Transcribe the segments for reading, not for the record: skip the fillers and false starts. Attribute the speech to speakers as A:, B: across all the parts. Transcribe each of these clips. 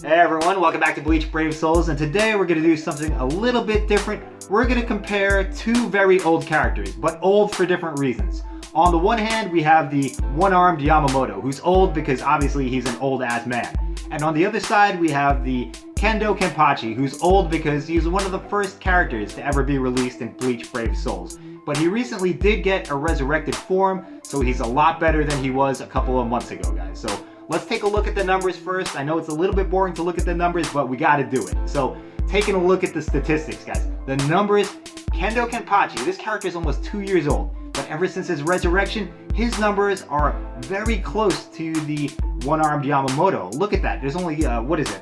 A: Hey everyone, welcome back to Bleach Brave Souls, and today we're going to do something a little bit different. We're going to compare two very old characters, but old for different reasons. On the one hand, we have the one-armed Yamamoto, who's old because obviously he's an old-ass man. And on the other side, we have the Kendo Kenpachi, who's old because he's one of the first characters to ever be released in Bleach Brave Souls. But he recently did get a resurrected form, so he's a lot better than he was a couple of months ago, guys. So let's take a look at the numbers first. I know it's a little bit boring to look at the numbers, but we gotta do it. So, taking a look at the statistics, guys. The numbers, Kendo Kenpachi, this character is almost 2 years old, but ever since his resurrection, his numbers are very close to the one-armed Yamamoto. Look at that. There's only,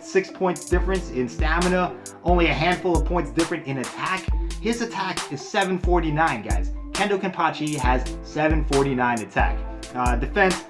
A: 6 points difference in stamina, only a handful of points different in attack. His attack is 749, guys. Kendo Kenpachi has 749 attack. Defense,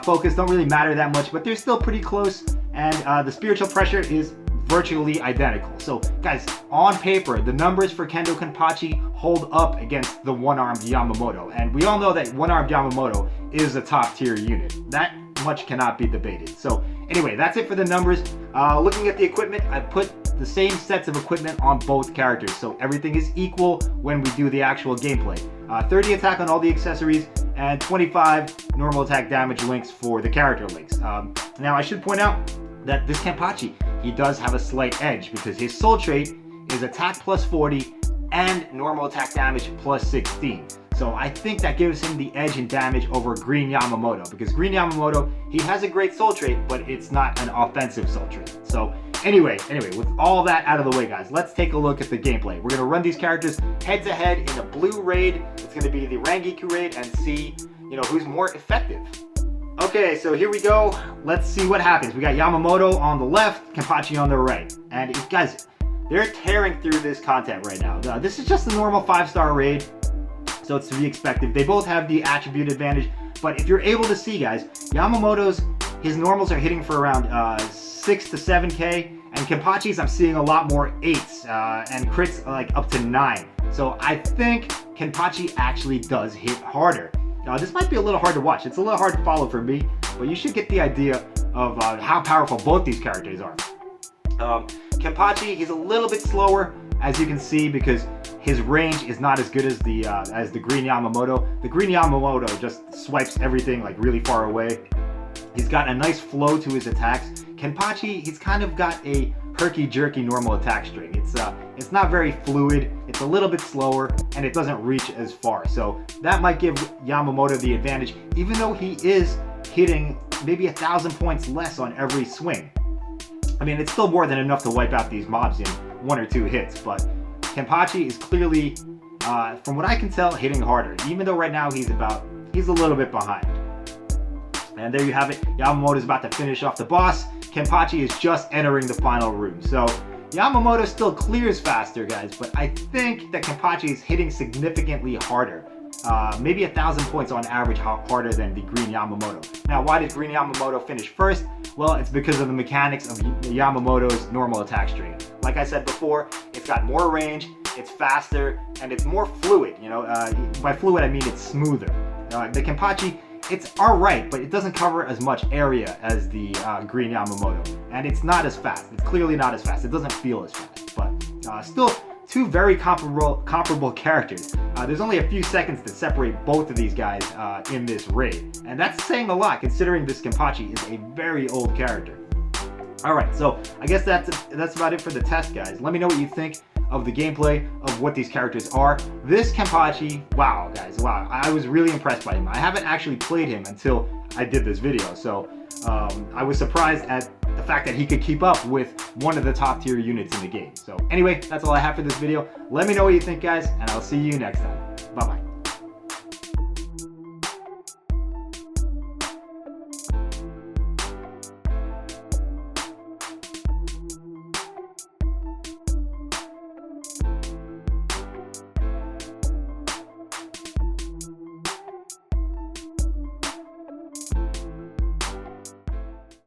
A: focus don't really matter that much, but they're still pretty close, and the spiritual pressure is virtually identical. So guys, on paper, the numbers for Kendo Kenpachi hold up against the one-armed Yamamoto, and we all know that one-armed Yamamoto is a top tier unit. That much cannot be debated. So anyway, that's it for the numbers. Looking at the equipment, I put the same sets of equipment on both characters, so everything is equal when we do the actual gameplay. 30 attack on all the accessories, and 25 normal attack damage links for the character links. Now I should point out that this Kenpachi, he does have a slight edge because his soul trait is attack plus 40 and normal attack damage plus 16. So I think that gives him the edge in damage over Green Yamamoto, because Green Yamamoto, he has a great soul trait, but it's not an offensive soul trait. So anyway, with all that out of the way, guys, let's take a look at the gameplay. We're going to run these characters head to head in a blue raid. It's going to be the Rangiku raid, and see, who's more effective. Okay, so here we go. Let's see what happens. We got Yamamoto on the left, Kenpachi on the right. And guys, they're tearing through this content right now. This is just a normal 5-star raid, so it's to be expected. They both have the attribute advantage, but if you're able to see, guys, Yamamoto's, his normals are hitting for around 6 to 7k, and Kenpachi's, I'm seeing a lot more 8s, and crits like up to 9. So I think Kenpachi actually does hit harder. This might be a little hard to watch. It's a little hard to follow for me, but you should get the idea of how powerful both these characters are. Kenpachi, he's a little bit slower, as you can see, because his range is not as good as the Green Yamamoto. The Green Yamamoto just swipes everything like really far away. He's got a nice flow to his attacks. Kenpachi, he's kind of got a herky-jerky normal attack string. It's not very fluid, it's a little bit slower, and it doesn't reach as far. So that might give Yamamoto the advantage, even though he is hitting maybe 1,000 points less on every swing. I mean, it's still more than enough to wipe out these mobs in 1 or 2 hits, but Kenpachi is clearly, from what I can tell, hitting harder, even though right now he's a little bit behind. And there you have it. Yamamoto is about to finish off the boss. Kenpachi is just entering the final room. So Yamamoto still clears faster, guys, but I think that Kenpachi is hitting significantly harder. Maybe 1,000 points on average harder than the Green Yamamoto. Now, why did Green Yamamoto finish first? Well, it's because of the mechanics of Yamamoto's normal attack string. Like I said before, it's got more range, it's faster, and it's more fluid. By fluid I mean it's smoother. The Kenpachi, it's alright, but it doesn't cover as much area as the Green Yamamoto. And it's not as fast. It's clearly not as fast. It doesn't feel as fast. But still, two very comparable characters. There's only a few seconds to separate both of these guys in this raid. And that's saying a lot, considering this Kenpachi is a very old character. Alright, so I guess that's about it for the test, guys. Let me know what you think of the gameplay of what these characters are. This Kenpachi, wow, guys, wow. I was really impressed by him. I haven't actually played him until I did this video, so I was surprised at the fact that he could keep up with one of the top tier units in the game. So anyway, that's all I have for this video. Let me know what you think, guys, and I'll see you next time. Bye-bye.